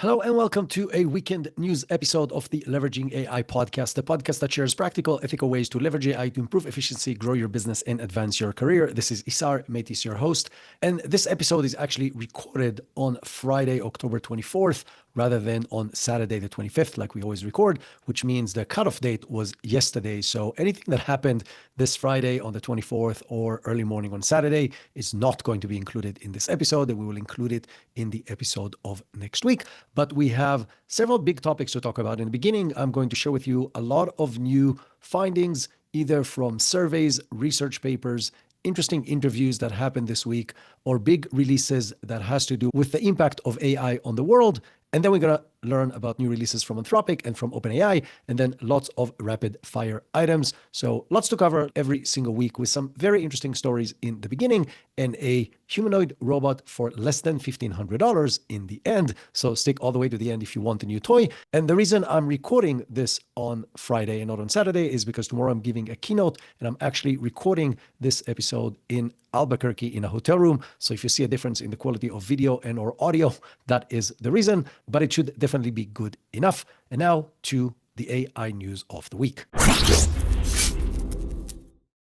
Hello and welcome to a weekend news episode of the Leveraging AI podcast, the podcast that shares practical, ethical ways to leverage AI to improve efficiency, grow your business, and advance your career. This is Isar, Metis, your host. And this episode is actually recorded on Friday, October 24th, rather than on Saturday, the 25th, like we always record, which means the cutoff date was yesterday. So anything that happened this Friday on the 24th or early morning on Saturday is not going to be included in this episode, and we will include it in the episode of next week. But we have several big topics to talk about. In the beginning, I'm going to share with you a lot of new findings, either from surveys, research papers, interesting interviews that happened this week, or big releases that has to do with the impact of AI on the world. And then we're going to learn about new releases from Anthropic and from OpenAI, and then lots of rapid fire items. So lots to cover every single week with some very interesting stories in the beginning and a humanoid robot for less than $1,500 in the end. So stick all the way to the end if you want a new toy. And the reason I'm recording this on Friday and not on Saturday is because tomorrow I'm giving a keynote and I'm actually recording this episode in Albuquerque in a hotel room. So if you see a difference in the quality of video and or audio, that is the reason, but it should definitely be good enough. And now to the AI news of the week.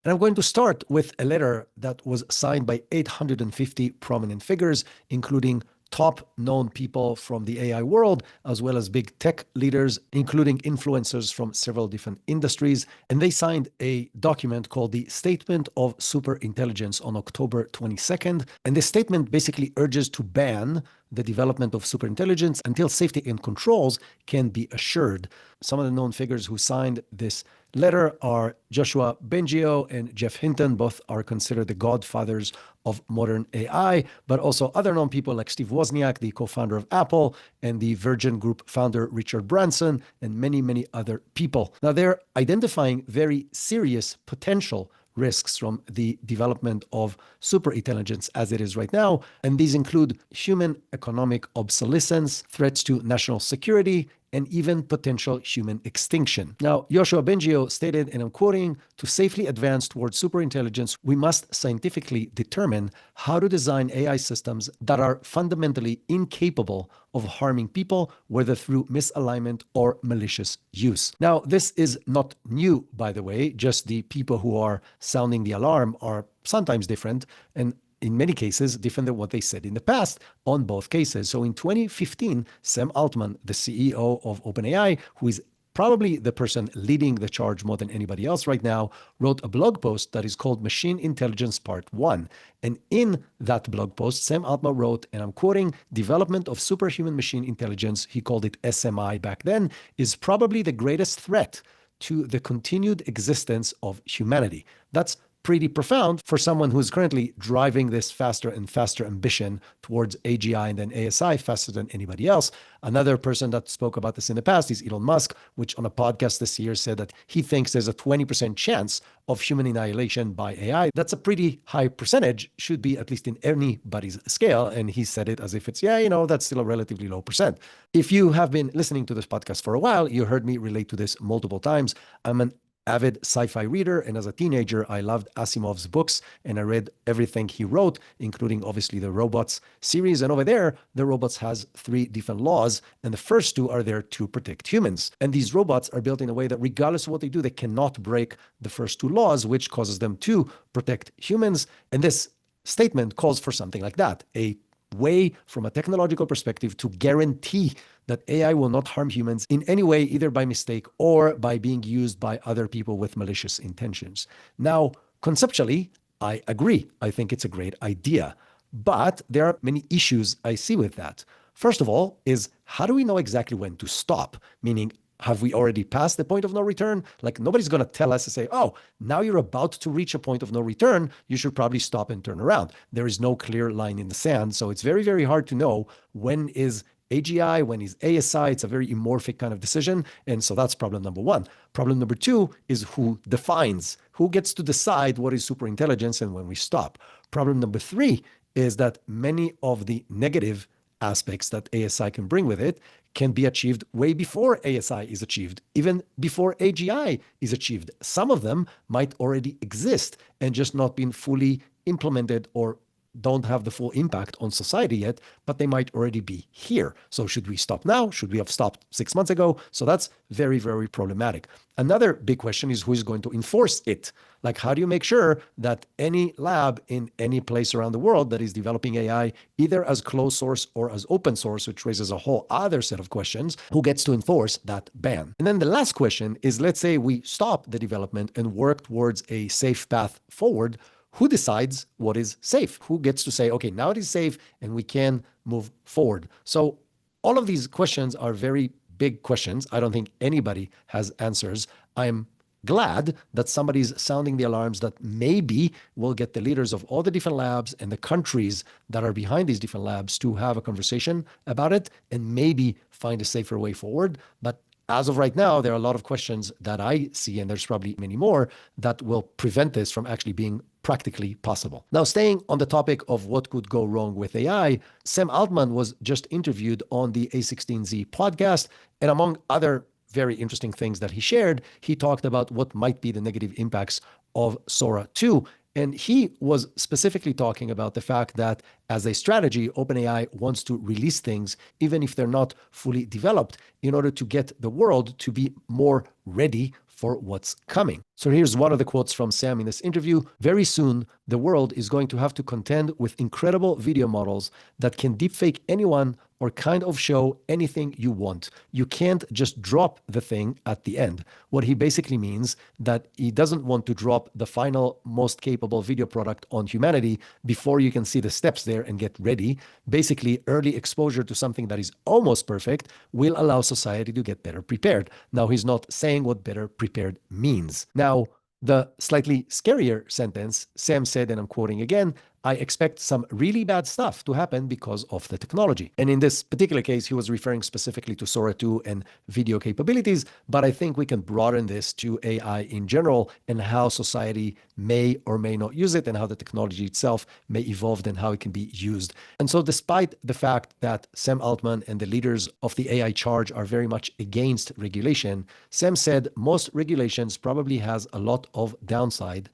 And I'm going to start with a letter that was signed by 850 prominent figures, including top known people from the AI world, as well as big tech leaders, including influencers from several different industries. And they signed a document called the Statement of Superintelligence on October 22nd. And this statement basically urges to ban the development of superintelligence until safety and controls can be assured. Some of the known figures who signed this letter are Joshua Bengio and Jeff Hinton. Both are considered the godfathers of modern AI, but also other known people like Steve Wozniak, the co-founder of Apple, and the Virgin Group founder Richard Branson, and many, many other people. Now, they're identifying very serious potential risks from the development of superintelligence as it is right now. And these include human economic obsolescence, threats to national security, and even potential human extinction. Now, Joshua Bengio stated, and I'm quoting, "To safely advance towards superintelligence, we must scientifically determine how to design AI systems that are fundamentally incapable of harming people, whether through misalignment or malicious use." Now, this is not new, by the way, just the people who are sounding the alarm are sometimes different, and in many cases, different than what they said in the past on both cases. So in 2015, Sam Altman, the CEO of OpenAI, who is probably the person leading the charge more than anybody else right now, wrote a blog post that is called Machine Intelligence Part 1. And in that blog post, Sam Altman wrote, and I'm quoting, "Development of superhuman machine intelligence," he called it SMI back then, "is probably the greatest threat to the continued existence of humanity." That's pretty profound for someone who's currently driving this faster and faster ambition towards AGI and then ASI faster than anybody else. Another person that spoke about this in the past is Elon Musk, which on a podcast this year said that he thinks there's a 20% chance of human annihilation by AI. That's a pretty high percentage, should be at least in anybody's scale. And he said it as if it's, that's still a relatively low percent. If you have been listening to this podcast for a while, you heard me relate to this multiple times. I'm an avid sci-fi reader, and as a teenager, I loved Asimov's books, and I read everything he wrote, including obviously the Robots series. And over there, the Robots has 3 different laws, and the first 2 are there to protect humans. And these robots are built in a way that regardless of what they do, they cannot break the first 2 laws, which causes them to protect humans. And this statement calls for something like that, a way from a technological perspective to guarantee that AI will not harm humans in any way, either by mistake or by being used by other people with malicious intentions. Now, conceptually, I agree. I think it's a great idea. But there are many issues I see with that. First of all, is how do we know exactly when to stop? Meaning, have we already passed the point of no return? Like, nobody's going to tell us to say, oh, now you're about to reach a point of no return. You should probably stop and turn around. There is no clear line in the sand. So it's very, very hard to know when is AGI, when is ASI. It's a very amorphic kind of decision. And so that's problem number 1. Problem number 2 is who defines, who gets to decide what is superintelligence and when we stop. Problem number 3 is that many of the negative aspects that ASI can bring with it can be achieved way before ASI is achieved, even before AGI is achieved. Some of them might already exist and just not been fully implemented or don't have the full impact on society yet, but they might already be here. So should we stop now? Should we have stopped 6 months ago? So that's very, very problematic. Another big question is who is going to enforce it? Like, how do you make sure that any lab in any place around the world that is developing AI, either as closed source or as open source, which raises a whole other set of questions, who gets to enforce that ban? And then the last question is, let's say we stop the development and work towards a safe path forward. Who decides what is safe? Who gets to say, okay, now it is safe and we can move forward? So all of these questions are very big questions. I don't think anybody has answers. I'm glad that somebody's sounding the alarms that maybe we'll get the leaders of all the different labs and the countries that are behind these different labs to have a conversation about it and maybe find a safer way forward. But as of right now, there are a lot of questions that I see, and there's probably many more, that will prevent this from actually being practically possible. Now, staying on the topic of what could go wrong with AI, Sam Altman was just interviewed on the A16Z podcast, and among other very interesting things that he shared, he talked about what might be the negative impacts of Sora 2. And he was specifically talking about the fact that as a strategy, OpenAI wants to release things, even if they're not fully developed, in order to get the world to be more ready for what's coming. So here's one of the quotes from Sam in this interview. Very soon, the world is going to have to contend with incredible video models that can deepfake anyone or kind of show anything you want. You can't just drop the thing at the end. What he basically means that he doesn't want to drop the final most capable video product on humanity before you can see the steps there and get ready. Basically, early exposure to something that is almost perfect will allow society to get better prepared. Now, he's not saying what better prepared means. Now, the slightly scarier sentence, Sam said, and I'm quoting again, I expect some really bad stuff to happen because of the technology. And in this particular case, he was referring specifically to Sora 2 and video capabilities, but I think we can broaden this to AI in general and how society may or may not use it and how the technology itself may evolve and how it can be used. And so despite the fact that Sam Altman and the leaders of the AI charge are very much against regulation, Sam said most regulations probably has a lot of downside.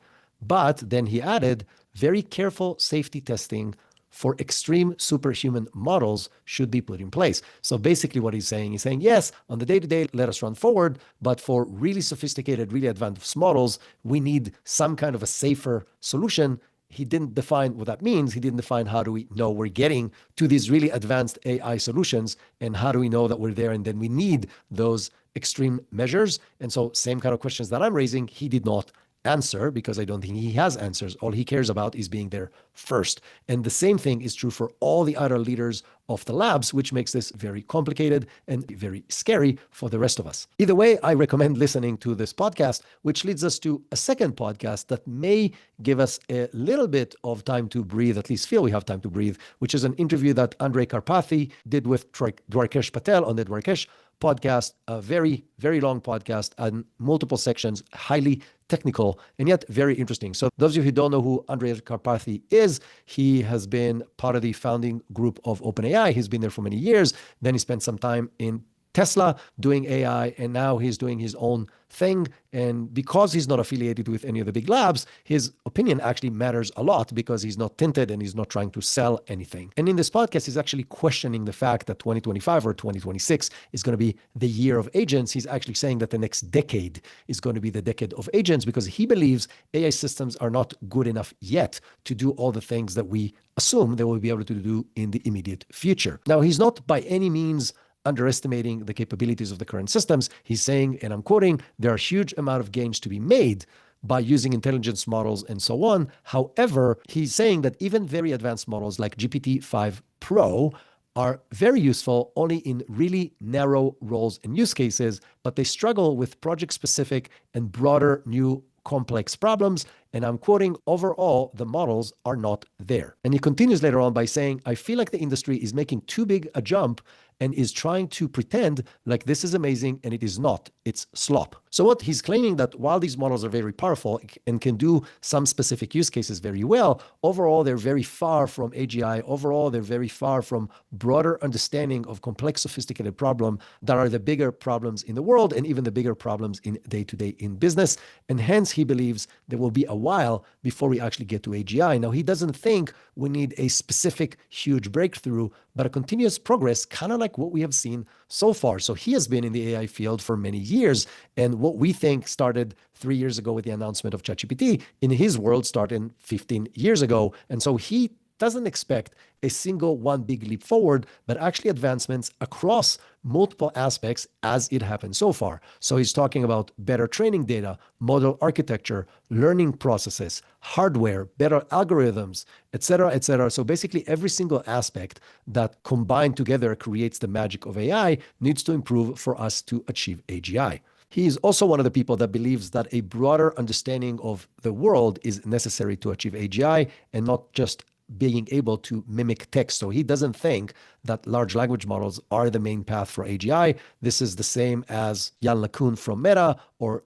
But then he added, very careful safety testing for extreme superhuman models should be put in place. So basically what he's saying, yes, on the day-to-day, let us run forward, but for really sophisticated, really advanced models, we need some kind of a safer solution. He didn't define what that means. He didn't define how do we know we're getting to these really advanced AI solutions and how do we know that we're there and then we need those extreme measures. And so same kind of questions that I'm raising, he did not answer because I don't think he has answers. All he cares about is being there first. And the same thing is true for all the other leaders of the labs, which makes this very complicated and very scary for the rest of us. Either way, I recommend listening to this podcast, which leads us to a second podcast that may give us a little bit of time to breathe, at least feel we have time to breathe, which is an interview that Andrej Karpathy did with Dwarkesh Patel on the Dwarkesh podcast, a very, very long podcast and multiple sections, highly technical and yet very interesting. So those of you who don't know who Andrej Karpathy is, he has been part of the founding group of OpenAI. He's been there for many years. Then he spent some time in Tesla doing AI, and now he's doing his own thing. And because he's not affiliated with any of the big labs, his opinion actually matters a lot because he's not tinted and he's not trying to sell anything. And in this podcast, he's actually questioning the fact that 2025 or 2026 is going to be the year of agents. He's actually saying that the next decade is going to be the decade of agents because he believes AI systems are not good enough yet to do all the things that we assume they will be able to do in the immediate future. Now, he's not by any means underestimating the capabilities of the current systems. He's saying, and I'm quoting, there are a huge amount of gains to be made by using intelligence models and so on. However, he's saying that even very advanced models like GPT-5 Pro are very useful only in really narrow roles and use cases, but they struggle with project-specific and broader new complex problems. And I'm quoting, overall, the models are not there. And he continues later on by saying, I feel like the industry is making too big a jump and is trying to pretend like this is amazing, and it is not. It's slop. So what he's claiming that while these models are very powerful and can do some specific use cases very well, overall, they're very far from AGI. Overall, they're very far from broader understanding of complex, sophisticated problems that are the bigger problems in the world and even the bigger problems in day-to-day in business. And hence, he believes there will be a while before we actually get to AGI. Now, he doesn't think we need a specific huge breakthrough, but a continuous progress, kind of like what we have seen so far. So he has been in the AI field for many years. And what we think started 3 years ago with the announcement of ChatGPT, in his world started 15 years ago. And so he doesn't expect a single one big leap forward, but actually advancements across multiple aspects as it happened so far. So he's talking about better training data, model architecture, learning processes, hardware, better algorithms, et cetera, et cetera. So basically every single aspect that combined together creates the magic of AI needs to improve for us to achieve AGI. He is also one of the people that believes that a broader understanding of the world is necessary to achieve AGI and not just being able to mimic text. So he doesn't think that large language models are the main path for AGI. This is the same as Jan LeCun from Meta or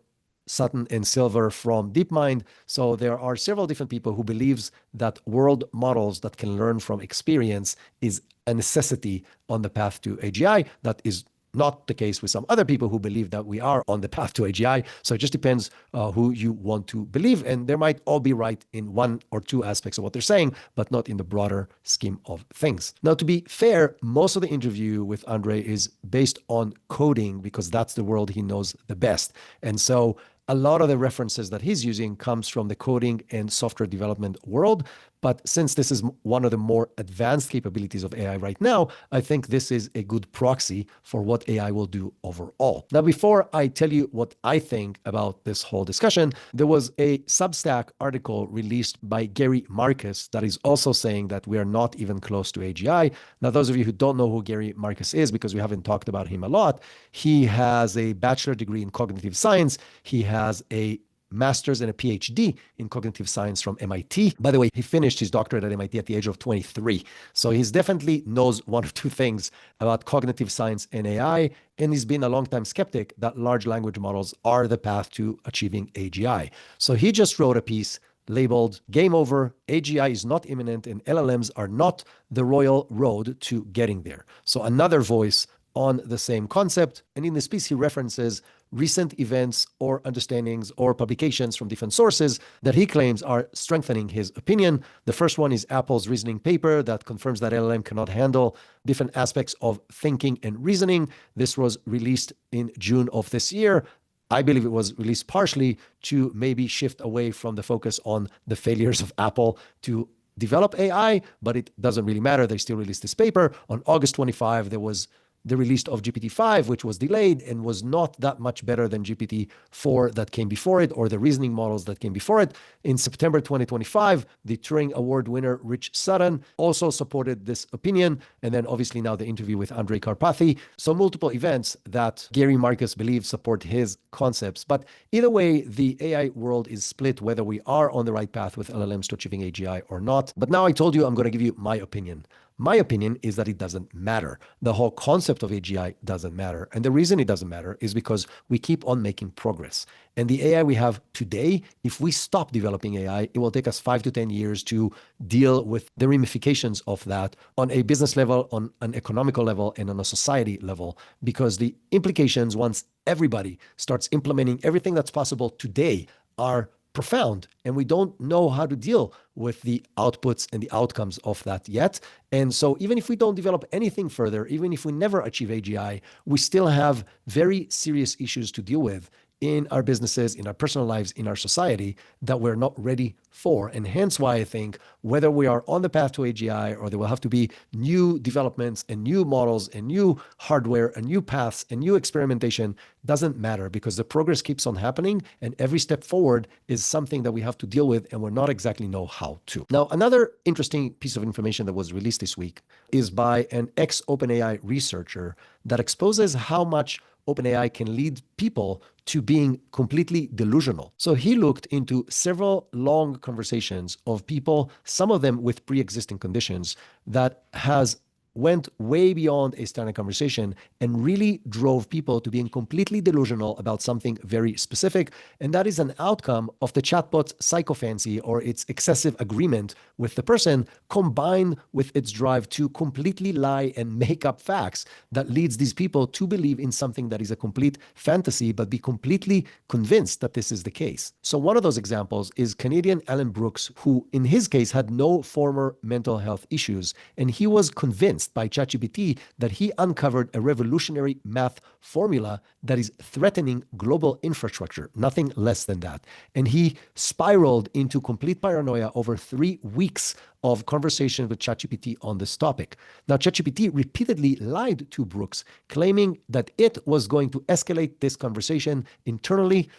Sutton and Silver from DeepMind. So there are several different people who believes that world models that can learn from experience is a necessity on the path to AGI. That is not the case with some other people who believe that we are on the path to AGI. So it just depends who you want to believe. And they might all be right in one or two aspects of what they're saying, but not in the broader scheme of things. Now, to be fair, most of the interview with Andre is based on coding because that's the world he knows the best. And so a lot of the references that he's using comes from the coding and software development world. But since this is one of the more advanced capabilities of AI right now, I think this is a good proxy for what AI will do overall. Now, before I tell you what I think about this whole discussion, there was a Substack article released by Gary Marcus that is also saying that we are not even close to AGI. Now, those of you who don't know who Gary Marcus is, because we haven't talked about him a lot, he has a bachelor degree in cognitive science. He has a master's and a PhD in cognitive science from MIT. By the way, he finished his doctorate at MIT at the age of 23. So he's definitely knows one or two things about cognitive science and AI. And he's been a long-time skeptic that large language models are the path to achieving AGI. So he just wrote a piece labeled "Game Over, AGI is not imminent and LLMs are not the royal road to getting there." So another voice on the same concept. And in this piece, he references recent events or understandings or publications from different sources that he claims are strengthening his opinion. The first one is Apple's reasoning paper that confirms that LLM cannot handle different aspects of thinking and reasoning. This was released in June of this year. I believe it was released partially to maybe shift away from the focus on the failures of Apple to develop AI, but it doesn't really matter. They still released this paper. On August 25, there was the release of GPT-5, which was delayed and was not that much better than GPT-4 that came before it, or the reasoning models that came before it. In September 2025, the Turing Award winner, Rich Sutton, also supported this opinion. And then obviously now the interview with Andrej Karpathy. So multiple events that Gary Marcus believes support his concepts. But either way, the AI world is split whether we are on the right path with LLMs to achieving AGI or not. But now I told you I'm going to give you my opinion. My opinion is that it doesn't matter. The whole concept of AGI doesn't matter. And the reason it doesn't matter is because we keep on making progress. And the AI we have today, if we stop developing AI, it will take us 5 to 10 years to deal with the ramifications of that on a business level, on an economical level, and on a society level. Because the implications, once everybody starts implementing everything that's possible today, are profound, and we don't know how to deal with the outputs and the outcomes of that yet. And so even if we don't develop anything further, even if we never achieve AGI, we still have very serious issues to deal with in our businesses, in our personal lives, in our society that we're not ready for. And hence why I think whether we are on the path to AGI or there will have to be new developments and new models and new hardware and new paths and new experimentation doesn't matter, because the progress keeps on happening and every step forward is something that we have to deal with and we're not exactly know how to. Now, another interesting piece of information that was released this week is by an ex-OpenAI researcher that exposes how much OpenAI can lead people to being completely delusional. So he looked into several long conversations of people, some of them with pre-existing conditions, that has went way beyond a standard conversation and really drove people to being completely delusional about something very specific. And that is an outcome of the chatbot's psychophancy, or its excessive agreement with the person, combined with its drive to completely lie and make up facts that leads these people to believe in something that is a complete fantasy, but be completely convinced that this is the case. So one of those examples is Canadian Alan Brooks, who in his case had no former mental health issues, and he was convinced by ChatGPT that he uncovered a revolutionary math formula that is threatening global infrastructure, nothing less than that. And he spiraled into complete paranoia over 3 weeks of conversation with ChatGPT on this topic. Now, ChatGPT repeatedly lied to Brooks, claiming that it was going to escalate this conversation internally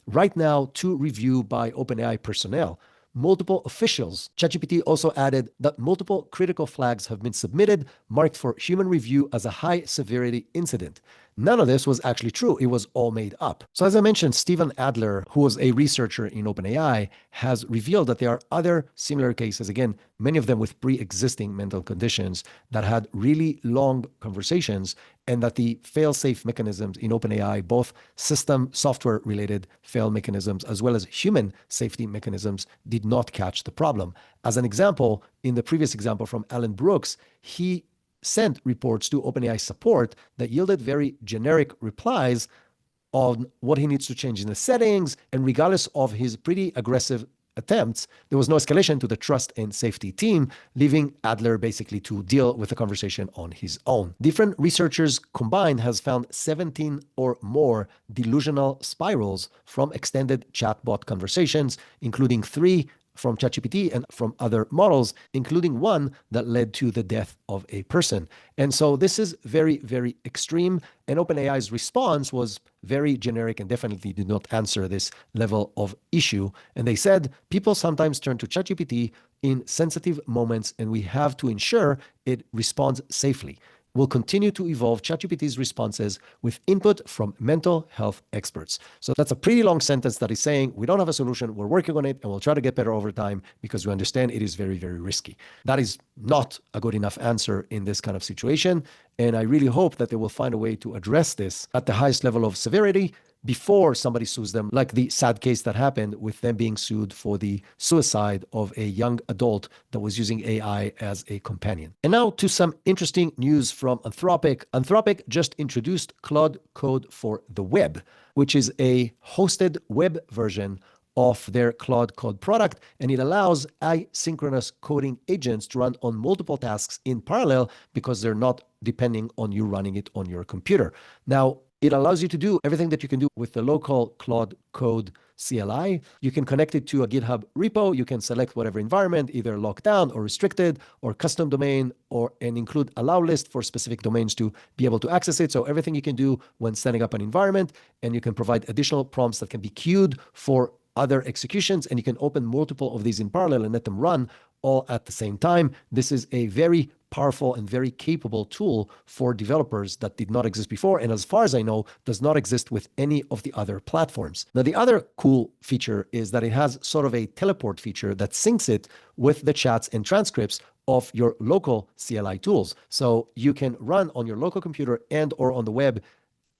right now to review by OpenAI personnel. Multiple officials. ChatGPT also added that multiple critical flags have been submitted, marked for human review as a high severity incident. None of this was actually true. It was all made up. So as I mentioned, Stephen Adler, who was a researcher in OpenAI, has revealed that there are other similar cases, again, many of them with pre-existing mental conditions, that had really long conversations, and that the fail-safe mechanisms in OpenAI, both system software related fail mechanisms as well as human safety mechanisms, did not catch the problem. As an example, in the previous example from Alan Brooks, he sent reports to OpenAI support that yielded very generic replies on what he needs to change in the settings, and regardless of his pretty aggressive attempts, there was no escalation to the trust and safety team, leaving Adler basically to deal with the conversation on his own. Different researchers combined has found 17 or more delusional spirals from extended chatbot conversations, including 3 from ChatGPT and from other models, including one that led to the death of a person. And so this is very, very extreme. And OpenAI's response was very generic and definitely did not answer this level of issue. And they said, people sometimes turn to ChatGPT in sensitive moments, and we have to ensure it responds safely. We'll continue to evolve ChatGPT's responses with input from mental health experts. So that's a pretty long sentence that is saying, we don't have a solution, we're working on it, and we'll try to get better over time because we understand it is very, very risky. That is not a good enough answer in this kind of situation. And I really hope that they will find a way to address this at the highest level of severity before somebody sues them, like the sad case that happened with them being sued for the suicide of a young adult that was using AI as a companion. And now to some interesting news from Anthropic. Anthropic just introduced Claude Code for the web, which is a hosted web version of their Claude Code product, and it allows asynchronous coding agents to run on multiple tasks in parallel because they're not depending on you running it on your computer. Now, it allows you to do everything that you can do with the local Claude Code CLI. You can connect it to a GitHub repo. You can select whatever environment, either locked down or restricted or custom domain, and include allow list for specific domains to be able to access it. So everything you can do when setting up an environment, and you can provide additional prompts that can be queued for other executions, and you can open multiple of these in parallel and let them run all at the same time. This is a very powerful and very capable tool for developers that did not exist before, and as far as I know, does not exist with any of the other platforms. Now, the other cool feature is that it has sort of a teleport feature that syncs it with the chats and transcripts of your local CLI tools. So you can run on your local computer and or on the web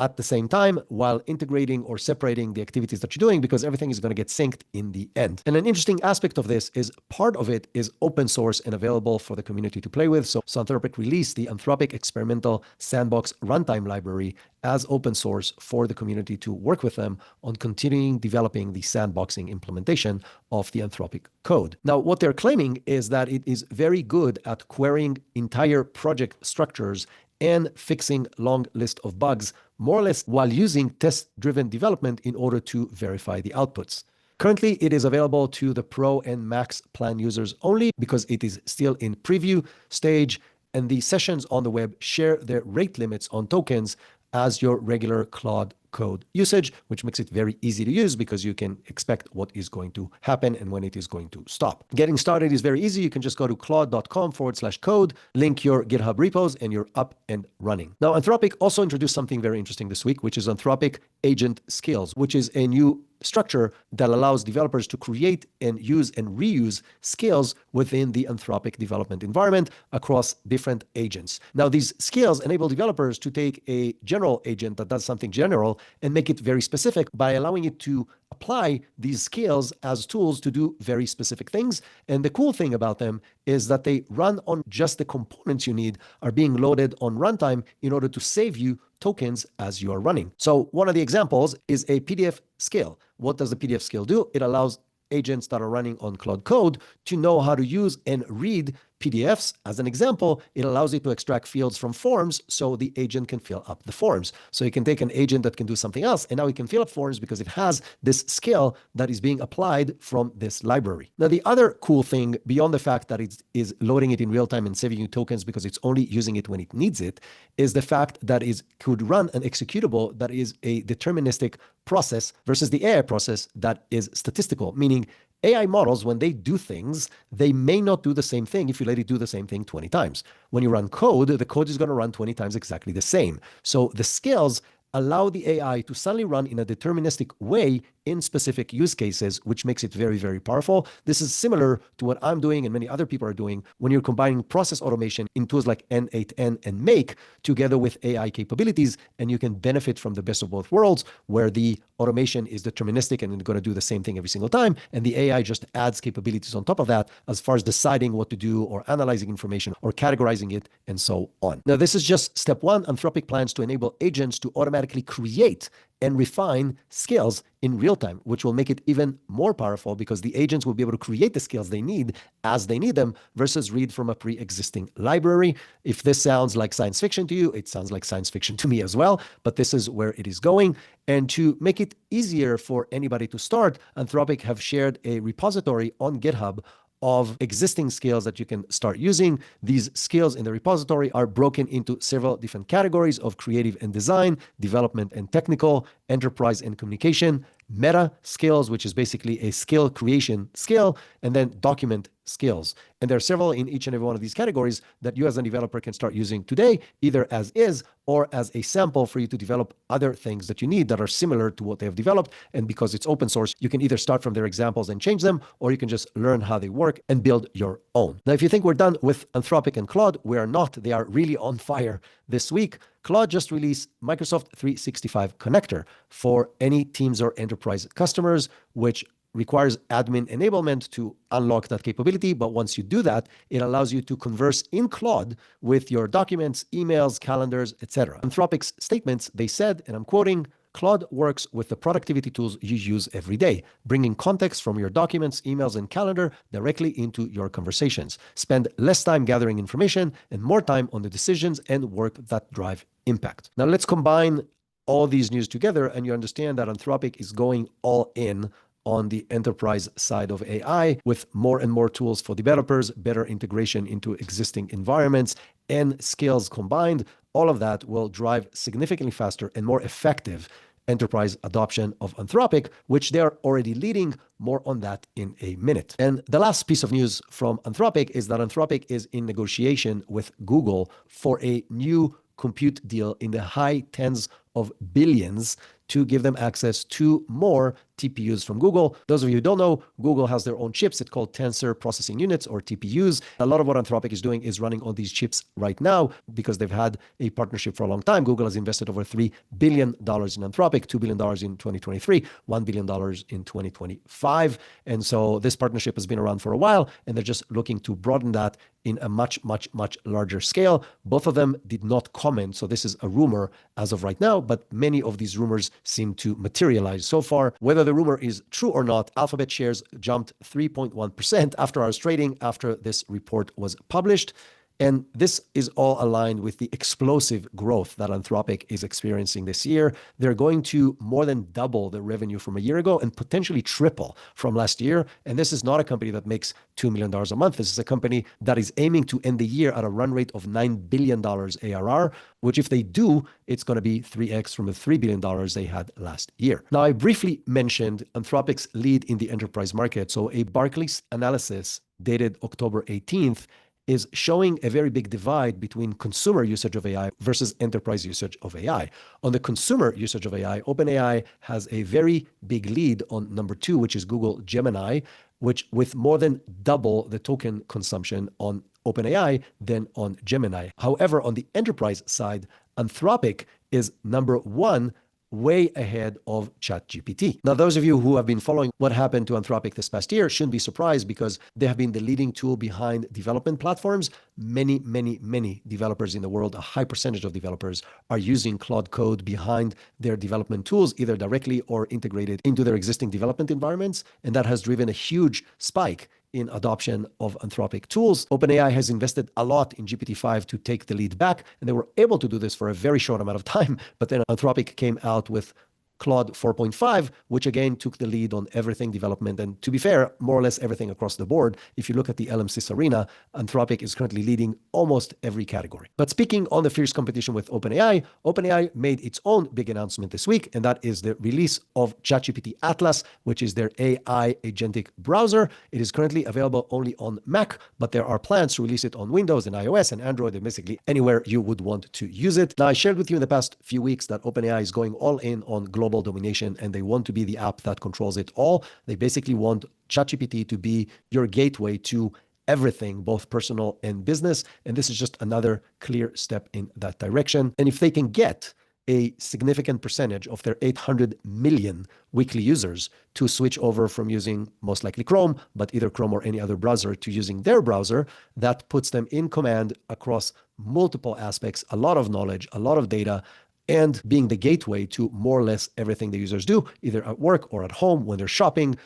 at the same time while integrating or separating the activities that you're doing, because everything is going to get synced in the end. And an interesting aspect of this is part of it is open source and available for the community to play with. So Anthropic released the Anthropic Experimental Sandbox Runtime Library as open source for the community to work with them on continuing developing the sandboxing implementation of the Anthropic code. Now, what they're claiming is that it is very good at querying entire project structures and fixing long list of bugs, more or less while using test-driven development in order to verify the outputs. Currently, it is available to the Pro and Max plan users only because it is still in preview stage, and the sessions on the web share their rate limits on tokens as your regular Claude Code usage, which makes it very easy to use because you can expect what is going to happen and when it is going to stop. Getting started is very easy. You can just go to claude.com/code, link your GitHub repos, and you're up and running. Now, Anthropic also introduced something very interesting this week, which is Anthropic Agent Skills, which is a new structure that allows developers to create and use and reuse skills within the Anthropic development environment across different agents. Now, these skills enable developers to take a general agent that does something general and make it very specific by allowing it to apply these skills as tools to do very specific things. And the cool thing about them is that they run on just the components you need are being loaded on runtime in order to save you tokens as you are running. So one of the examples is a PDF skill. What does the PDF skill do? It allows agents that are running on Claude Code to know how to use and read PDFs. As an example, it allows you to extract fields from forms so the agent can fill up the forms. So you can take an agent that can do something else, and now it can fill up forms because it has this skill that is being applied from this library. Now, the other cool thing, beyond the fact that it is loading it in real time and saving you tokens because it's only using it when it needs it, is the fact that it could run an executable that is a deterministic process versus the AI process that is statistical, meaning AI models, when they do things, they may not do the same thing if you let it do the same thing 20 times. When you run code, the code is going to run 20 times exactly the same. So the skills allow the AI to suddenly run in a deterministic way in specific use cases, which makes it very, very powerful. This is similar to what I'm doing and many other people are doing when you're combining process automation in tools like N8N and Make together with AI capabilities, and you can benefit from the best of both worlds, where the automation is deterministic and it's going to do the same thing every single time, and the AI just adds capabilities on top of that as far as deciding what to do or analyzing information or categorizing it and so on. Now, this is just step one. Anthropic plans to enable agents to automatically create and refine skills in real time, which will make it even more powerful because the agents will be able to create the skills they need as they need them versus read from a pre-existing library. If this sounds like science fiction to you, it sounds like science fiction to me as well, but this is where it is going. And to make it easier for anybody to start, Anthropic have shared a repository on GitHub of existing skills that you can start using. These skills in the repository are broken into several different categories of creative and design, development and technical, enterprise and communication, meta skills, which is basically a skill creation skill, and then document skills. And there are several in each and every one of these categories that you as a developer can start using today, either as is or as a sample for you to develop other things that you need that are similar to what they have developed. And because it's open source, you can either start from their examples and change them, or you can just learn how they work and build your own. Now, if you think we're done with Anthropic and Claude, we are not. They are really on fire this week. Claude just released Microsoft 365 connector for any Teams or enterprise customers, which requires admin enablement to unlock that capability. But once you do that, it allows you to converse in Claude with your documents, emails, calendars, etc. Anthropic's statements, they said, and I'm quoting, Claude works with the productivity tools you use every day, bringing context from your documents, emails, and calendar directly into your conversations. Spend less time gathering information and more time on the decisions and work that drive impact. Now let's combine all these news together, and you understand that Anthropic is going all in on the enterprise side of AI with more and more tools for developers, better integration into existing environments, and skills combined. All of that will drive significantly faster and more effective enterprise adoption of Anthropic, which they are already leading. More on that in a minute. And the last piece of news from Anthropic is that Anthropic is in negotiation with Google for a new compute deal in the high tens of billions to give them access to more TPUs from Google. Those of you who don't know, Google has their own chips. It's called Tensor Processing Units, or TPUs. A lot of what Anthropic is doing is running on these chips right now because they've had a partnership for a long time. Google has invested over $3 billion in Anthropic, $2 billion in 2023, $1 billion in 2025. And so this partnership has been around for a while, and they're just looking to broaden that in a much, much, much larger scale. Both of them did not comment, so this is a rumor as of right now, but many of these rumors seem to materialize so far. Whether the rumor is true or not, Alphabet shares jumped 3.1% after hours trading after this report was published. And this is all aligned with the explosive growth that Anthropic is experiencing this year. They're going to more than double the revenue from a year ago and potentially triple from last year. And this is not a company that makes $2 million a month. This is a company that is aiming to end the year at a run rate of $9 billion ARR, which if they do, it's going to be 3x from the $3 billion they had last year. Now, I briefly mentioned Anthropic's lead in the enterprise market. So a Barclays analysis dated October 18th is showing a very big divide between consumer usage of AI versus enterprise usage of AI. On the consumer usage of AI, OpenAI has a very big lead on number 2, which is Google Gemini, which with more than double the token consumption on OpenAI than on Gemini. However, on the enterprise side, Anthropic is number 1, way ahead of ChatGPT. Now, those of you who have been following what happened to Anthropic this past year shouldn't be surprised, because they have been the leading tool behind development platforms. Many, many, many developers in the world, a high percentage of developers, are using Claude Code behind their development tools, either directly or integrated into their existing development environments. And that has driven a huge spike in adoption of Anthropic tools. OpenAI has invested a lot in GPT-5 to take the lead back, and they were able to do this for a very short amount of time. But then Anthropic came out with Claude 4.5, which again took the lead on everything development. And to be fair, more or less everything across the board. If you look at the LM6 arena, Anthropic is currently leading almost every category. But speaking on the fierce competition with OpenAI, OpenAI made its own big announcement this week, and that is the release of ChatGPT Atlas, which is their AI agentic browser. It is currently available only on Mac, but there are plans to release it on Windows and iOS and Android and basically anywhere you would want to use it. Now, I shared with you in the past few weeks that OpenAI is going all in on global domination, and they want to be the app that controls it all. They basically want ChatGPT to be your gateway to everything, both personal and business. And this is just another clear step in that direction. And if they can get a significant percentage of their 800 million weekly users to switch over from using most likely Chrome, but either Chrome or any other browser, to using their browser, that puts them in command across multiple aspects, a lot of knowledge, a lot of data, and being the gateway to more or less everything the users do, either at work or at home, when they're shopping,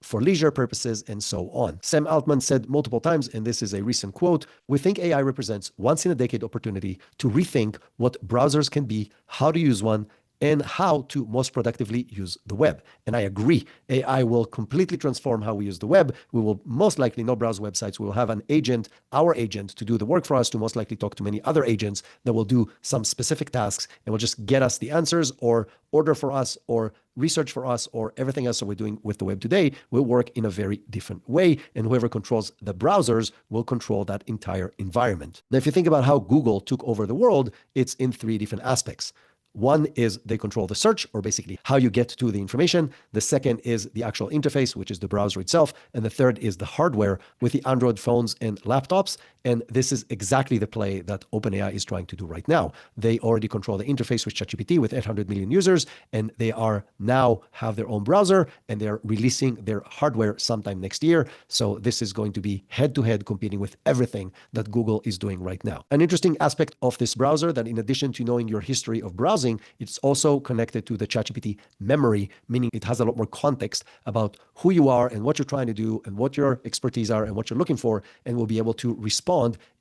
for leisure purposes, and so on. Sam Altman said multiple times, and this is a recent quote, "We think AI represents once-in-a-decade opportunity to rethink what browsers can be, how to use one, and how to most productively use the web." And I agree. AI will completely transform how we use the web. We will most likely not browse websites. We will have an agent, our agent, to do the work for us, to most likely talk to many other agents that will do some specific tasks and will just get us the answers, or order for us, or research for us, or everything else that we're doing with the web today will work in a very different way. And whoever controls the browsers will control that entire environment. Now, if you think about how Google took over the world, it's in 3 different aspects. One is they control the search, or basically how you get to the information. The second is the actual interface, which is the browser itself. And the third is the hardware with the Android phones and laptops. And this is exactly the play that OpenAI is trying to do right now. They already control the interface with ChatGPT with 800 million users, and they are now have their own browser, and they're releasing their hardware sometime next year. So this is going to be head-to-head competing with everything that Google is doing right now. An interesting aspect of this browser, that in addition to knowing your history of browsing, it's also connected to the ChatGPT memory, meaning it has a lot more context about who you are and what you're trying to do and what your expertise are and what you're looking for, and will be able to respond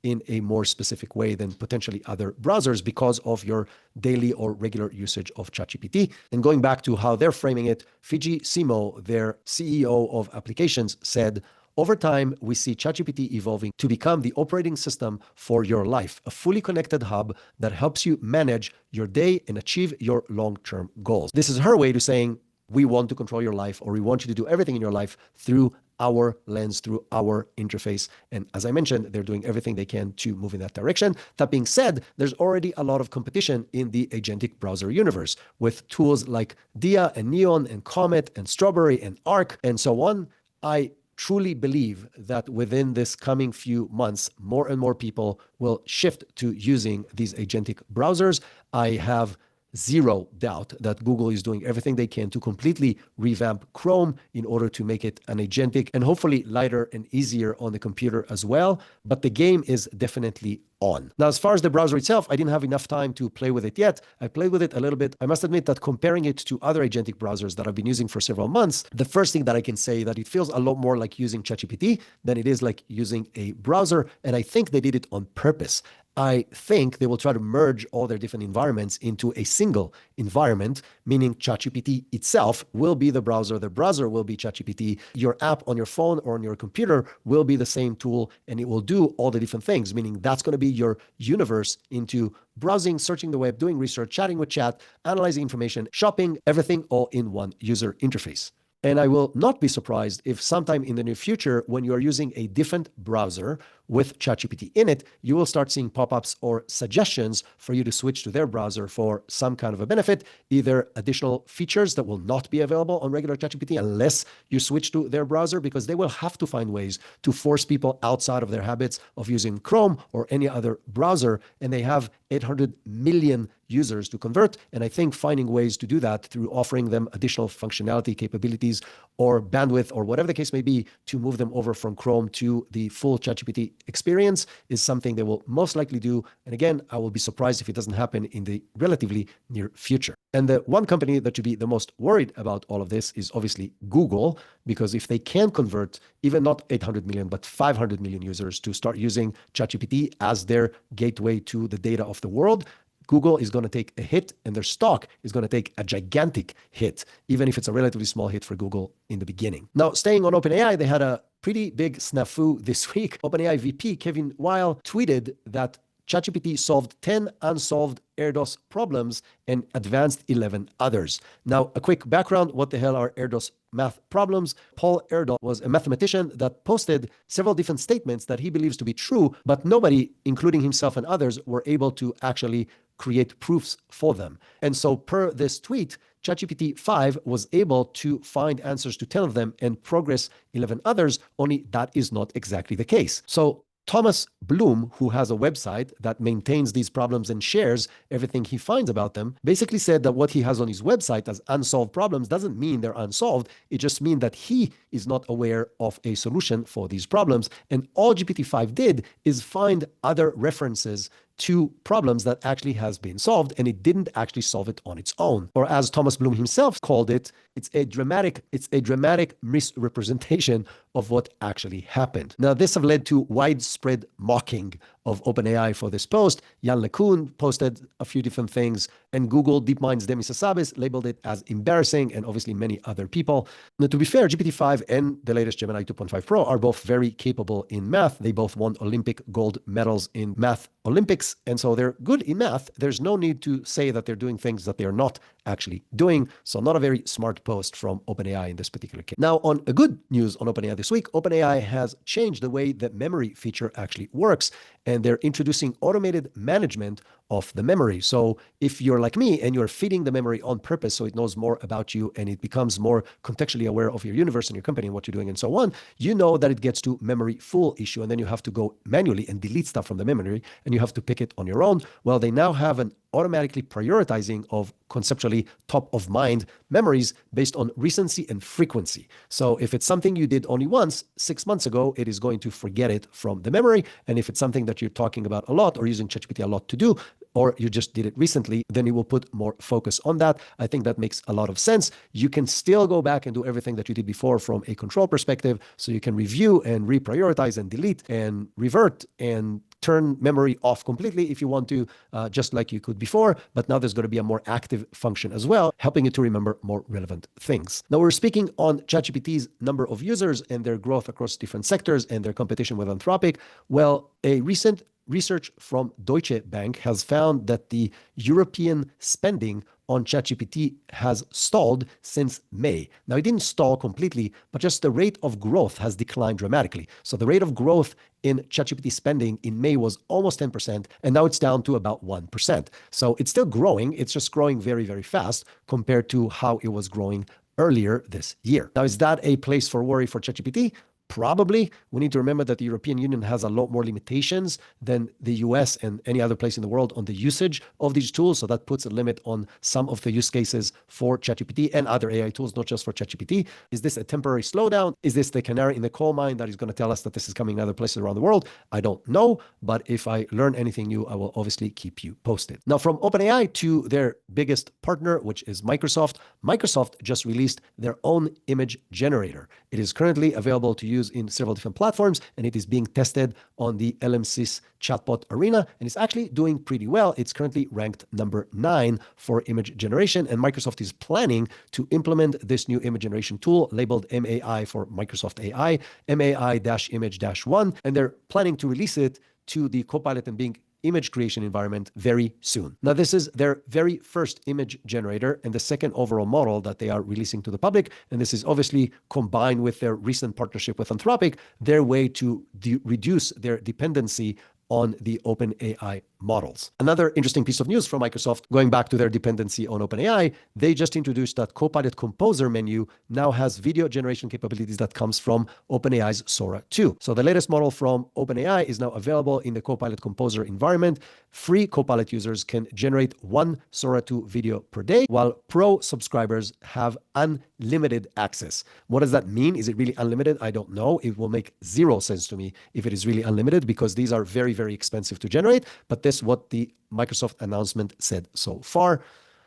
in a more specific way than potentially other browsers because of your daily or regular usage of ChatGPT. And going back to how they're framing it, Fiji Simo, their CEO of applications, said, "Over time, we see ChatGPT evolving to become the operating system for your life, a fully connected hub that helps you manage your day and achieve your long-term goals." This is her way to saying, we want to control your life, or we want you to do everything in your life through our lens, through our interface. And as I mentioned, they're doing everything they can to move in that direction. That being said, there's already a lot of competition in the agentic browser universe with tools like Dia and Neon and Comet and Strawberry and Arc and so on. I truly believe that within this coming few months, more and more people will shift to using these agentic browsers. I have zero doubt that Google is doing everything they can to completely revamp Chrome in order to make it an agentic and hopefully lighter and easier on the computer as well. But the game is definitely on. Now, as far as the browser itself, I didn't have enough time to play with it yet. I played with it a little bit. I must admit that comparing it to other agentic browsers that I've been using for several months, the first thing that I can say that it feels a lot more like using ChatGPT than it is like using a browser. And I think they did it on purpose. I think they will try to merge all their different environments into a single environment, meaning ChatGPT itself will be the browser will be ChatGPT, your app on your phone or on your computer will be the same tool, and it will do all the different things, meaning that's going to be your universe into browsing, searching the web, doing research, chatting with chat, analyzing information, shopping, everything all in one user interface. And I will not be surprised if sometime in the near future, when you are using a different browser with ChatGPT in it, you will start seeing pop-ups or suggestions for you to switch to their browser for some kind of a benefit, either additional features that will not be available on regular ChatGPT unless you switch to their browser, because they will have to find ways to force people outside of their habits of using Chrome or any other browser. And they have 800 million users to convert. And I think finding ways to do that through offering them additional functionality, capabilities, or bandwidth, or whatever the case may be, to move them over from Chrome to the full ChatGPT experience is something they will most likely do. And again, I will be surprised if it doesn't happen in the relatively near future. And the one company that should be the most worried about all of this is obviously Google, because if they can convert even not 800 million, but 500 million users to start using ChatGPT as their gateway to the data of the world, Google is going to take a hit, and their stock is going to take a gigantic hit, even if it's a relatively small hit for Google in the beginning. Now, staying on OpenAI, they had a pretty big snafu this week. OpenAI VP Kevin Weil tweeted that ChatGPT solved 10 unsolved ERDOS problems and advanced 11 others. Now, a quick background, what the hell are ERDOS math problems? Paul Erdos was a mathematician that posted several different statements that he believes to be true, but nobody, including himself and others, were able to actually create proofs for them. And so per this tweet, ChatGPT 5 was able to find answers to 10 of them and progress 11 others, only that is not exactly the case. So Thomas Bloom, who has a website that maintains these problems and shares everything he finds about them, basically said that what he has on his website as unsolved problems doesn't mean they're unsolved. It just means that he is not aware of a solution for these problems. And all GPT-5 did is find other references to problems that actually has been solved, and it didn't actually solve it on its own. Or as Thomas Bloom himself called it, it's a dramatic misrepresentation of what actually happened. Now, this have led to widespread mocking of OpenAI for this post. Jan LeCun posted a few different things, and Google DeepMind's Demis Hassabis labeled it as embarrassing, and obviously many other people. Now, to be fair, GPT-5 and the latest Gemini 2.5 Pro are both very capable in math. They both won Olympic gold medals in math Olympics, and so they're good in math. There's no need to say that they're doing things that they're not actually doing. So not a very smart post from OpenAI in this particular case. Now, on a good news on OpenAI this week, OpenAI has changed the way the memory feature actually works, and they're introducing automated management of the memory. So if you're like me and you're feeding the memory on purpose so it knows more about you and it becomes more contextually aware of your universe and your company and what you're doing and so on, you know that it gets to memory full issue, and then you have to go manually and delete stuff from the memory, and you have to pick it on your own. Well, they now have an automatically prioritizing of conceptually top of mind memories based on recency and frequency. So if it's something you did only once 6 months ago, it is going to forget it from the memory. And if it's something that you're talking about a lot or using ChatGPT a lot to do, or you just did it recently, then it will put more focus on that. I think that makes a lot of sense. You can still go back and do everything that you did before from a control perspective. So you can review and reprioritize and delete and revert and turn memory off completely if you want to, just like you could before. But now there's going to be a more active function as well, helping you to remember more relevant things. Now we're speaking on ChatGPT's number of users and their growth across different sectors and their competition with Anthropic. Well, a recent research from Deutsche Bank has found that the European spending on ChatGPT has stalled since May. Now, it didn't stall completely, but just the rate of growth has declined dramatically. So the rate of growth in ChatGPT spending in May was almost 10%, and now it's down to about 1%. So it's still growing. It's just growing very, very fast compared to how it was growing earlier this year. Now, is that a place for worry for ChatGPT? Probably. We need to remember that the European Union has a lot more limitations than the US and any other place in the world on the usage of these tools. So that puts a limit on some of the use cases for ChatGPT and other AI tools, not just for ChatGPT. Is this a temporary slowdown? Is this the canary in the coal mine that is going to tell us that this is coming in other places around the world? I don't know. But if I learn anything new, I will obviously keep you posted. Now, from OpenAI to their biggest partner, which is Microsoft, Microsoft just released their own image generator. It is currently available to use in several different platforms, and it is being tested on the LM6 chatbot arena, and it's actually doing pretty well. It's currently ranked number 9 for image generation, and Microsoft is planning to implement this new image generation tool labeled MAI for Microsoft AI, MAI-image-1, and they're planning to release it to the Copilot and Bing image creation environment very soon. Now, this is their very first image generator and the second overall model that they are releasing to the public. And this is obviously combined with their recent partnership with Anthropic, their way to reduce their dependency on the OpenAI models. Another interesting piece of news from Microsoft, going back to their dependency on OpenAI, they just introduced that Copilot Composer menu now has video generation capabilities that comes from OpenAI's Sora 2. So the latest model from OpenAI is now available in the Copilot Composer environment. Free Copilot users can generate one Sora 2 video per day, while Pro subscribers have unlimited access. What does that mean? Is it really unlimited? I don't know. It will make zero sense to me if it is really unlimited, because these are very, very expensive to generate. But this is what the Microsoft announcement said so far.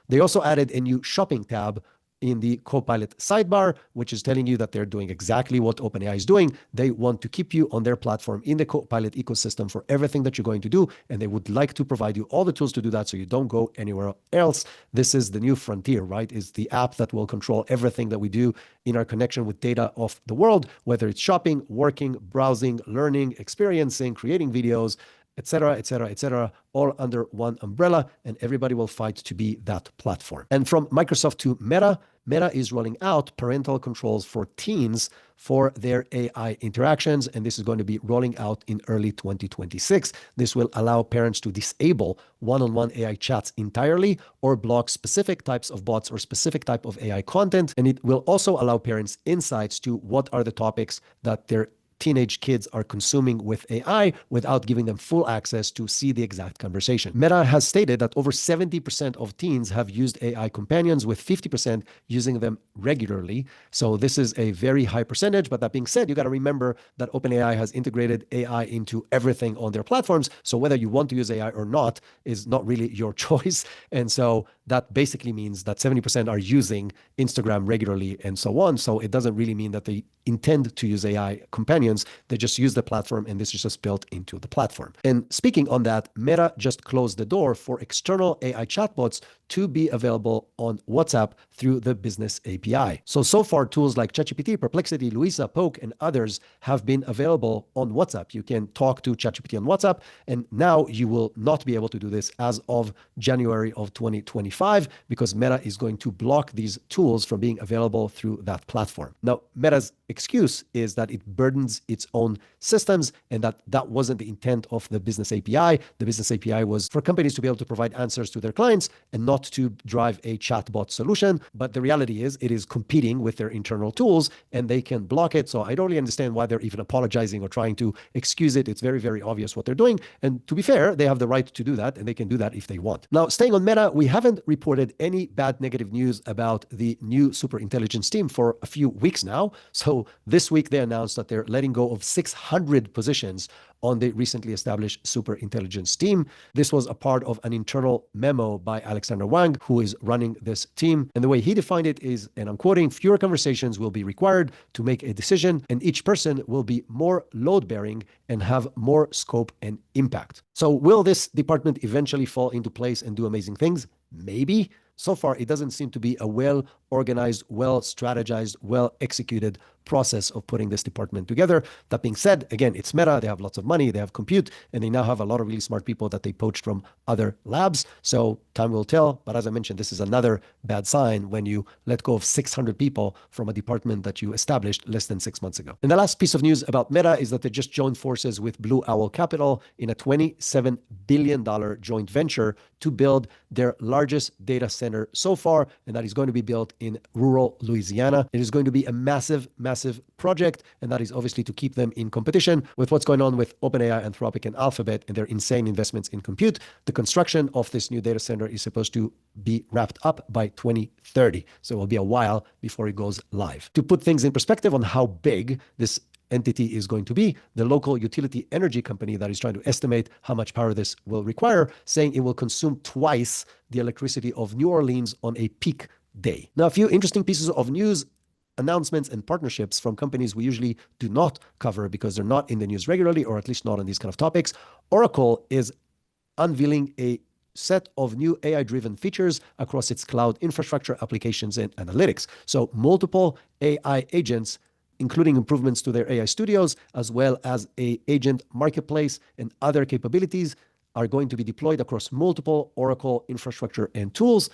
They also added a new shopping tab in the Copilot sidebar, which is telling you that they're doing exactly what OpenAI is doing. They want to keep you on their platform in the Copilot ecosystem for everything that you're going to do, and they would like to provide you all the tools to do that so you don't go anywhere else. This is the new frontier, right? It's the app that will control everything that we do in our connection with data of the world, whether it's shopping, working, browsing, learning, experiencing, creating videos, etc., etc., etc., all under one umbrella, and everybody will fight to be that platform. And from Microsoft to Meta, Meta is rolling out parental controls for teens for their AI interactions, and this is going to be rolling out in early 2026. This will allow parents to disable one-on-one AI chats entirely or block specific types of bots or specific type of AI content, and it will also allow parents insights to what are the topics that their teenage kids are consuming with AI without giving them full access to see the exact conversation. Meta has stated that over 70% of teens have used AI companions, with 50% using them regularly. So this is a very high percentage. But that being said, you got to remember that OpenAI has integrated AI into everything on their platforms. So whether you want to use AI or not is not really your choice. And so that basically means that 70% are using Instagram regularly and so on. So it doesn't really mean that they intend to use AI companions. They just use the platform, and this is just built into the platform. And speaking on that, Meta just closed the door for external AI chatbots to be available on WhatsApp through the business API. So far, tools like ChatGPT, Perplexity, Louisa, Poke, and others have been available on WhatsApp. You can talk to ChatGPT on WhatsApp, and now you will not be able to do this as of January of 2025, because Meta is going to block these tools from being available through that platform. Now, Meta's excuse is that it burdens its own systems, and that wasn't the intent of the business API. The business API was for companies to be able to provide answers to their clients and not to drive a chatbot solution. But the reality is it is competing with their internal tools, and they can block it. So I don't really understand why they're even apologizing or trying to excuse it. It's very, very obvious what they're doing. And to be fair, they have the right to do that, and they can do that if they want. Now, staying on Meta, we haven't reported any bad negative news about the new superintelligence team for a few weeks now. So this week they announced that they're letting go of 600 positions on the recently established superintelligence team. This was a part of an internal memo by Alexander Wang, who is running this team. And the way he defined it is, and I'm quoting, "Fewer conversations will be required to make a decision, and each person will be more load-bearing and have more scope and impact." So will this department eventually fall into place and do amazing things? Maybe. So far, it doesn't seem to be a well-organized, well-strategized, well-executed process of putting this department together. That being said, again, it's Meta. They have lots of money, they have compute, and they now have a lot of really smart people that they poached from other labs. So time will tell. But as I mentioned, this is another bad sign when you let go of 600 people from a department that you established less than 6 months ago. And the last piece of news about Meta is that they just joined forces with Blue Owl Capital in a $27 billion joint venture to build their largest data center so far, and that is going to be built in rural Louisiana. It is going to be a massive project, and that is obviously to keep them in competition with what's going on with OpenAI, Anthropic, and Alphabet and their insane investments in compute. The construction of this new data center is supposed to be wrapped up by 2030, so it will be a while before it goes live. To put things in perspective on how big this entity is going to be, the local utility energy company that is trying to estimate how much power this will require, saying it will consume twice the electricity of New Orleans on a peak day. Now, a few interesting pieces of news, announcements, and partnerships from companies we usually do not cover because they're not in the news regularly, or at least not on these kind of topics. Oracle is unveiling a set of new AI-driven features across its cloud infrastructure, applications, and analytics. So multiple AI agents, including improvements to their AI studios, as well as a agent marketplace and other capabilities are going to be deployed across multiple Oracle infrastructure and tools,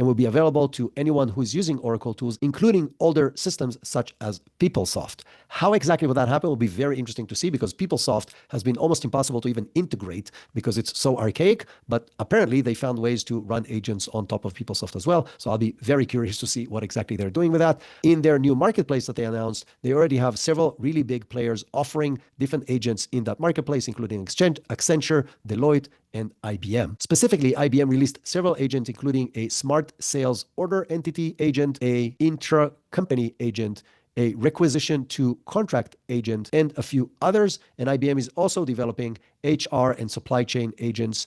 and will be available to anyone who's using Oracle tools, including older systems such as PeopleSoft. How exactly will that happen will be very interesting to see, because PeopleSoft has been almost impossible to even integrate because it's so archaic, but apparently they found ways to run agents on top of PeopleSoft as well. So I'll be very curious to see what exactly they're doing with that. In their new marketplace that they announced, they already have several really big players offering different agents in that marketplace, including Accenture, Deloitte, and IBM. Specifically, IBM released several agents, including a smart sales order entity agent, a intra-company agent, a requisition to contract agent, and a few others. And IBM is also developing HR and supply chain agents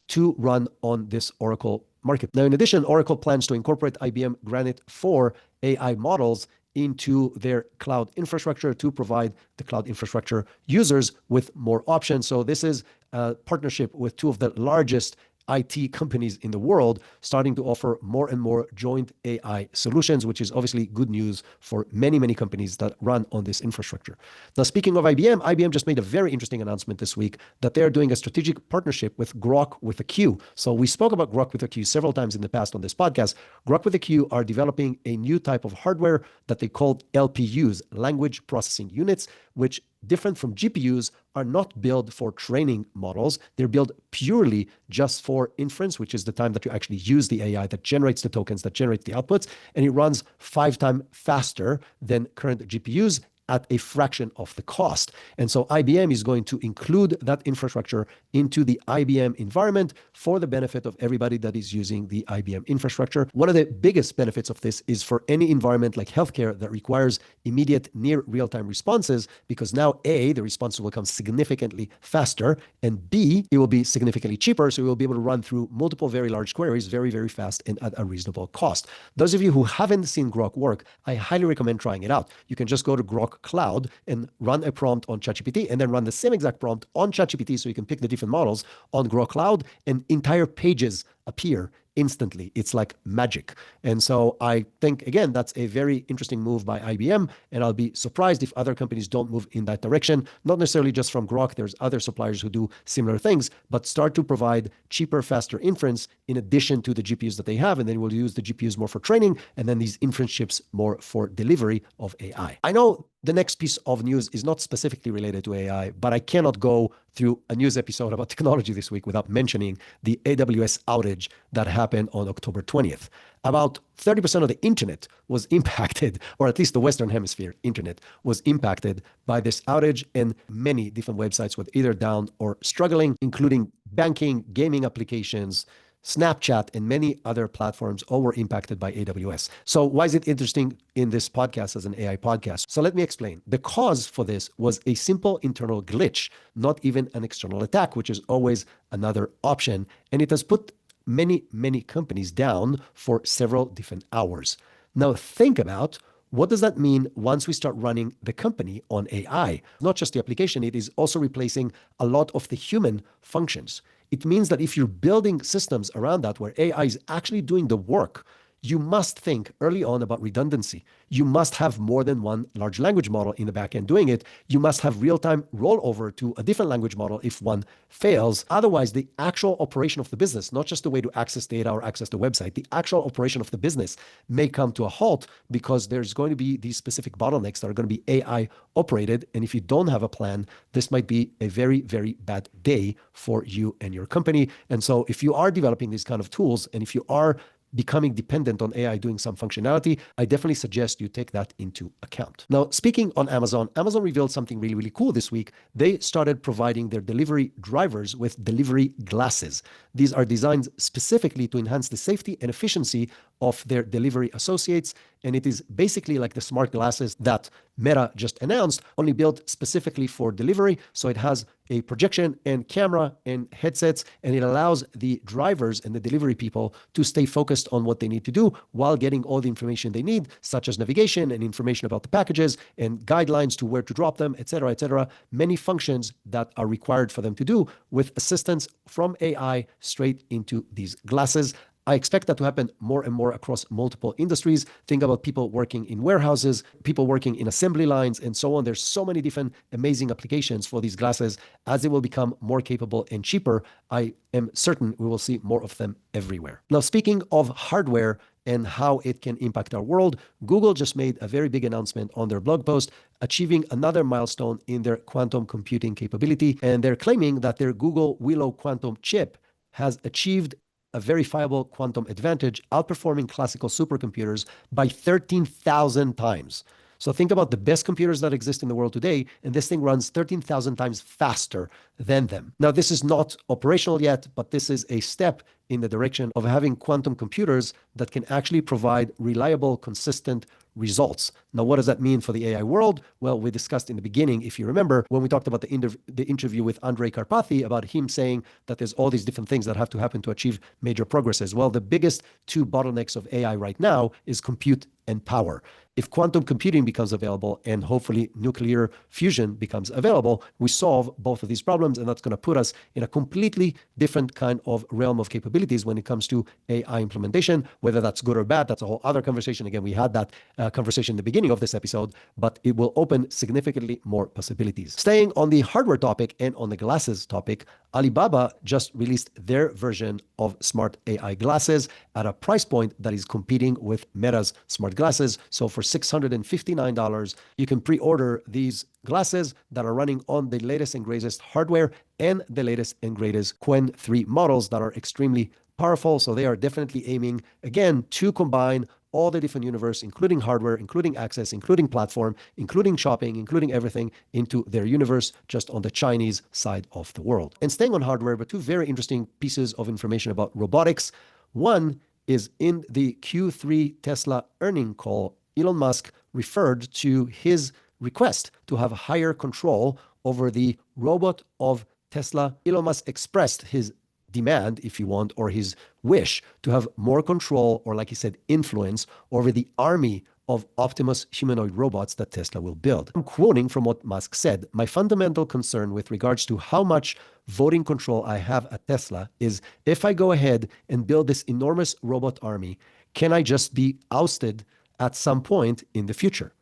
to run on this Oracle market. Now, in addition, Oracle plans to incorporate IBM Granite 4 AI models into their cloud infrastructure to provide the cloud infrastructure users with more options. So this is a partnership with two of the largest IT companies in the world, starting to offer more and more joint AI solutions, which is obviously good news for many, many companies that run on this infrastructure. Now, speaking of IBM, IBM just made a very interesting announcement this week that they're doing a strategic partnership with Grok with a Q. So we spoke about Grok with a Q several times in the past on this podcast. Grok with a Q are developing a new type of hardware that they call LPUs, language processing units, which, different from GPUs, are not built for training models. They're built purely just for inference, which is the time that you actually use the AI that generates the tokens, that generates the outputs, and it runs 5 times faster than current GPUs at a fraction of the cost. And so IBM is going to include that infrastructure into the IBM environment for the benefit of everybody that is using the IBM infrastructure. One of the biggest benefits of this is for any environment like healthcare that requires immediate near real-time responses, because now A, the responses will come significantly faster, and B, it will be significantly cheaper. So we will be able to run through multiple very large queries very, very fast and at a reasonable cost. Those of you who haven't seen Grok work, I highly recommend trying it out. You can just go to Grok Cloud and run a prompt on ChatGPT, and then run the same exact prompt on ChatGPT, so you can pick the different models on Grok Cloud, and entire pages appear instantly. It's like magic. And so I think, again, that's a very interesting move by IBM, and I'll be surprised if other companies don't move in that direction. Not necessarily just from Grok, there's other suppliers who do similar things, but start to provide cheaper, faster inference in addition to the GPUs that they have, and then we'll use the GPUs more for training, and then these inference chips more for delivery of AI. I know the next piece of news is not specifically related to AI, but I cannot go through a news episode about technology this week without mentioning the AWS outage that happened on October 20th. About 30% of the internet was impacted, or at least the Western Hemisphere internet was impacted by this outage, and many different websites were either down or struggling, including banking, gaming applications, Snapchat, and many other platforms, all were impacted by AWS. So why is it interesting in this podcast as an AI podcast? So let me explain. The cause for this was a simple internal glitch, not even an external attack, which is always another option. And it has put many, many companies down for several different hours. Now think about, what does that mean once we start running the company on AI? Not just the application, it is also replacing a lot of the human functions. It means that if you're building systems around that where AI is actually doing the work, you must think early on about redundancy. You must have more than one large language model in the backend doing it. You must have real-time rollover to a different language model if one fails. Otherwise, the actual operation of the business, not just the way to access data or access the website, the actual operation of the business may come to a halt, because there's going to be these specific bottlenecks that are going to be AI operated. And if you don't have a plan, this might be a very, very bad day for you and your company. And so if you are developing these kind of tools, and if you are becoming dependent on AI doing some functionality, I definitely suggest you take that into account. Now, speaking on Amazon, Amazon revealed something really, really cool this week. They started providing their delivery drivers with delivery glasses. These are designed specifically to enhance the safety and efficiency of their delivery associates. And it is basically like the smart glasses that Meta just announced, only built specifically for delivery. So it has a projection and camera and headsets, and it allows the drivers and the delivery people to stay focused on what they need to do while getting all the information they need, such as navigation and information about the packages and guidelines to where to drop them, etc., etc. Many functions that are required for them to do with assistance from AI straight into these glasses. I expect that to happen more and more across multiple industries. Think about people working in warehouses, people working in assembly lines, and so on. There's so many different amazing applications for these glasses. As they will become more capable and cheaper, I am certain we will see more of them everywhere. Now, speaking of hardware and how it can impact our world, Google just made a very big announcement on their blog post, achieving another milestone in their quantum computing capability. And they're claiming that their Google Willow quantum chip has achieved a verifiable quantum advantage, outperforming classical supercomputers by 13,000 times. So think about the best computers that exist in the world today, and this thing runs 13,000 times faster than them. Now, this is not operational yet, but this is a step in the direction of having quantum computers that can actually provide reliable, consistent results. Now, what does that mean for the AI world? Well, we discussed in the beginning, if you remember, when we talked about the interview with Andrej Karpathy, about him saying that there's all these different things that have to happen to achieve major progresses. Well, the biggest two bottlenecks of AI right now is compute and power. If quantum computing becomes available and hopefully nuclear fusion becomes available, we solve both of these problems, and that's going to put us in a completely different kind of realm of capabilities when it comes to AI implementation. Whether that's good or bad, that's a whole other conversation. Again, we had that conversation in the beginning of this episode, but it will open significantly more possibilities. Staying on the hardware topic and on the glasses topic, Alibaba just released their version of smart AI glasses at a price point that is competing with Meta's smart glasses. So for $659, you can pre-order these glasses that are running on the latest and greatest hardware and the latest and greatest Qwen 3 models that are extremely powerful. So they are definitely aiming, again, to combine all the different universe, including hardware, including access, including platform, including shopping, including everything into their universe just on the Chinese side of the world. And staying on hardware, but two very interesting pieces of information about robotics. One is in the Q3 Tesla earning call, Elon Musk referred to his request to have higher control over the robot of Tesla. Elon Musk expressed his demand, if you want, or his wish to have more control, or like he said, influence over the army of Optimus humanoid robots that Tesla will build. I'm quoting from what Musk said. My fundamental concern with regards to how much voting control I have at Tesla is if I go ahead and build this enormous robot army, can I just be ousted at some point in the future?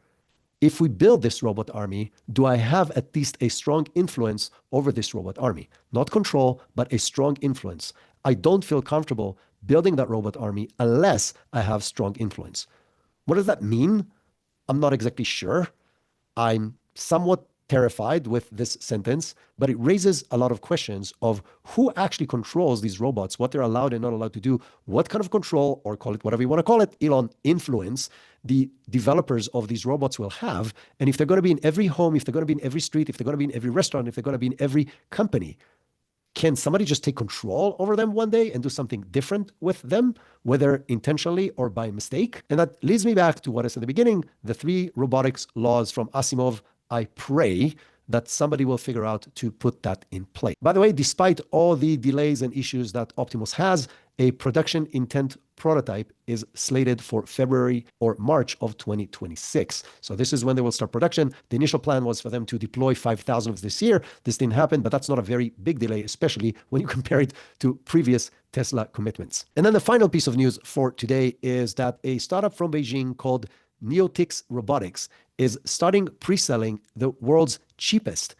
If we build this robot army, do I have at least a strong influence over this robot army? Not control, but a strong influence. I don't feel comfortable building that robot army unless I have strong influence. What does that mean? I'm not exactly sure. I'm somewhat terrified with this sentence, but it raises a lot of questions of who actually controls these robots, what they're allowed and not allowed to do, what kind of control, or call it whatever you want to call it, Elon, influence the developers of these robots will have. And if they're going to be in every home, if they're going to be in every street, if they're going to be in every restaurant, if they're going to be in every company, can somebody just take control over them one day and do something different with them, whether intentionally or by mistake? And that leads me back to what I said at the beginning, the 3 robotics laws from Asimov. I pray that somebody will figure out to put that in place. By the way, despite all the delays and issues that Optimus has, a production intent prototype is slated for February or March of 2026. So this is when they will start production. The initial plan was for them to deploy 5,000 of this year. This didn't happen, but that's not a very big delay, especially when you compare it to previous Tesla commitments. And then the final piece of news for today is that a startup from Beijing called Non-Techies Robotics is starting pre-selling the world's cheapest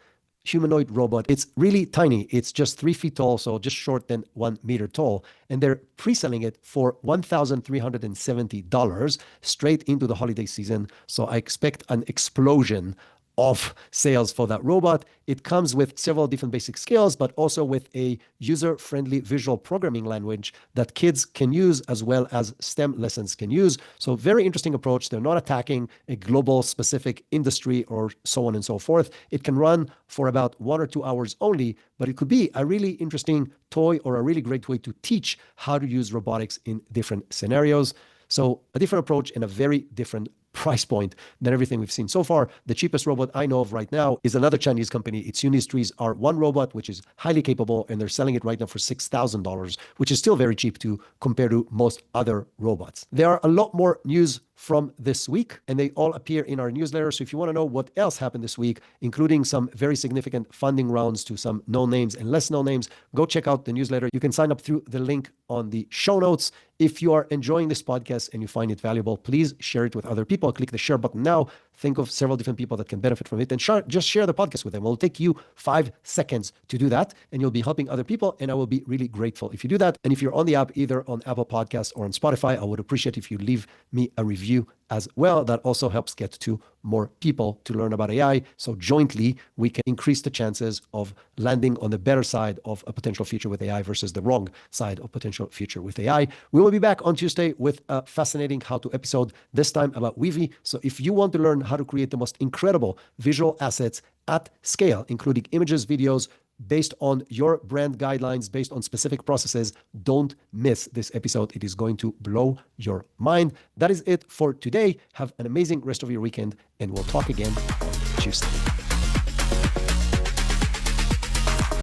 humanoid robot. It's really tiny. It's just 3 feet tall, so just short than 1 meter tall. And they're pre-selling it for $1,370 straight into the holiday season. So I expect an explosion of sales for that robot. It comes with several different basic skills, but also with a user-friendly visual programming language that kids can use as well as STEM lessons can use. So very interesting approach. They're not attacking a global specific industry or so on and so forth. It can run for about 1 or 2 hours only, but it could be a really interesting toy or a really great way to teach how to use robotics in different scenarios. So a different approach and a very different price point than everything we've seen so far. The cheapest robot I know of right now is another Chinese company. It's Unistree's R1 robot, which is highly capable, and they're selling it right now for $6,000, which is still very cheap to compare to most other robots. There are a lot more news from this week, and they all appear in our newsletter. So if you want to know what else happened this week, including some very significant funding rounds to some known names and less known names, go check out the newsletter. You can sign up through the link on the show notes. If you are enjoying this podcast and you find it valuable, please share it with other people. Click the share button now. Think of several different people that can benefit from it, and just share the podcast with them. It will take you 5 seconds to do that, and you'll be helping other people, and I will be really grateful if you do that. And if you're on the app, either on Apple Podcasts or on Spotify, I would appreciate if you leave me a review as well. That also helps get to more people to learn about AI. So jointly, we can increase the chances of landing on the better side of a potential future with AI versus the wrong side of potential future with AI. We will be back on Tuesday with a fascinating how-to episode, this time about Weavy. So if you want to learn how to create the most incredible visual assets at scale, including images, videos, based on your brand guidelines, based on specific processes, don't miss this episode. It is going to blow your mind. That is it for today. Have an amazing rest of your weekend, and we'll talk again on Tuesday.